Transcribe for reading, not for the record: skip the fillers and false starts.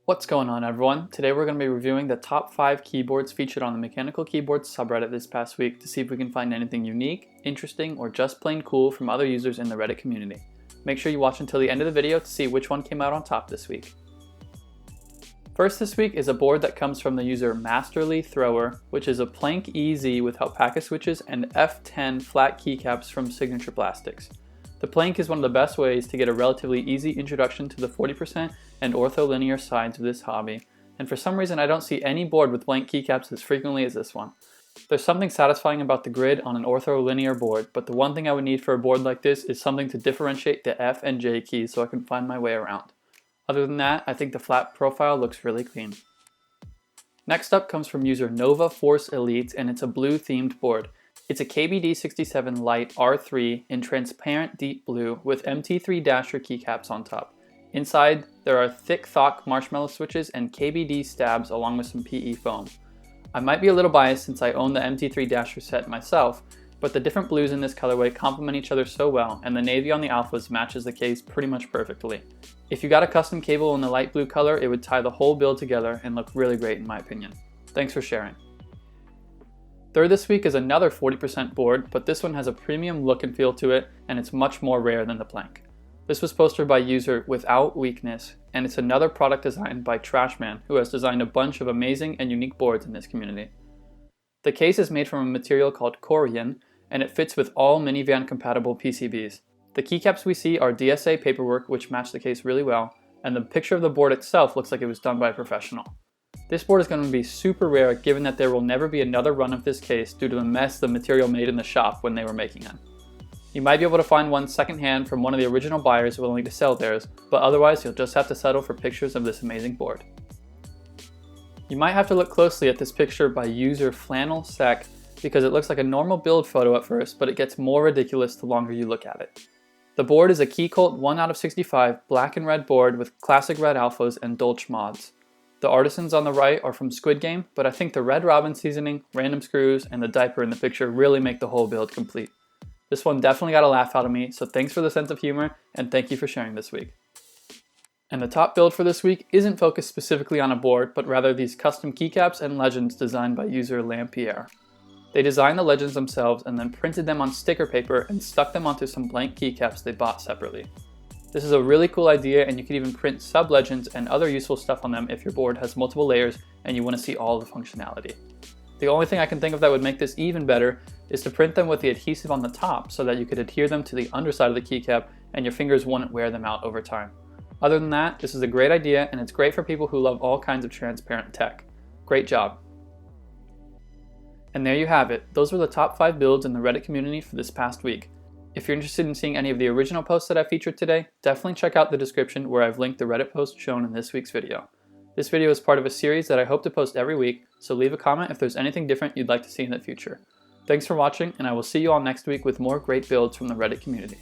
What's going on, everyone? Today we're going to be reviewing the top 5 keyboards featured on the Mechanical Keyboards subreddit this past week to see if we can find anything unique, interesting, or just plain cool from other users in the Reddit community. Make sure you watch until the end of the video to see which one came out on top this week. First this week is a board that comes from the user Masterly Thrower, which is a Planck EZ with alpaca switches and F10 flat keycaps from Signature Plastics. The Planck is one of the best ways to get a relatively easy introduction to the 40% and ortholinear sides of this hobby, and for some reason I don't see any board with blank keycaps as frequently as this one. There's something satisfying about the grid on an ortholinear board, but the one thing I would need for a board like this is something to differentiate the F and J keys so I can find my way around. Other than that, I think the flat profile looks really clean. Next up comes from user Nova Force Elite, and it's a blue themed board. It's a KBD67 Lite R3 in transparent deep blue with MT3 Dasher keycaps on top. Inside, there are thick Thock marshmallow switches and KBD stabs along with some PE foam. I might be a little biased since I own the MT3 Dasher set myself, but the different blues in this colorway complement each other so well, and the navy on the alphas matches the case pretty much perfectly. If you got a custom cable in the light blue color, it would tie the whole build together and look really great in my opinion. Thanks for sharing. Third this week is another 40% board, but this one has a premium look and feel to it, and it's much more rare than the Planck. This was posted by user Without Weakness, and it's another product designed by Trashman, who has designed a bunch of amazing and unique boards in this community. The case is made from a material called Coriander, and it fits with all minivan compatible PCBs. The keycaps we see are DSA paperwork, which match the case really well, and the picture of the board itself looks like it was done by a professional. This board is going to be super rare given that there will never be another run of this case due to the mess the material made in the shop when they were making it. You might be able to find one secondhand from one of the original buyers willing to sell theirs, but otherwise you'll just have to settle for pictures of this amazing board. You might have to look closely at this picture by user Flannel Sec because it looks like a normal build photo at first, but it gets more ridiculous the longer you look at it. The board is a Keycult 1 out of 65 black and red board with classic red alphas and Dolce mods. The artisans on the right are from Squid Game, but I think the red robin seasoning, random screws, and the diaper in the picture really make the whole build complete. This one definitely got a laugh out of me, so thanks for the sense of humor, and thank you for sharing this week. And the top build for this week isn't focused specifically on a board, but rather these custom keycaps and legends designed by user Lampierre. They designed the legends themselves and then printed them on sticker paper and stuck them onto some blank keycaps they bought separately. This is a really cool idea, and you can even print sub-legends and other useful stuff on them if your board has multiple layers and you want to see all the functionality. The only thing I can think of that would make this even better is to print them with the adhesive on the top so that you could adhere them to the underside of the keycap and your fingers wouldn't wear them out over time. Other than that, this is a great idea, and it's great for people who love all kinds of transparent tech. Great job. And there you have it. Those were the top 5 builds in the Reddit community for this past week. If you're interested in seeing any of the original posts that I featured today, definitely check out the description where I've linked the Reddit post shown in this week's video. This video is part of a series that I hope to post every week, so leave a comment if there's anything different you'd like to see in the future. Thanks for watching, and I will see you all next week with more great builds from the Reddit community.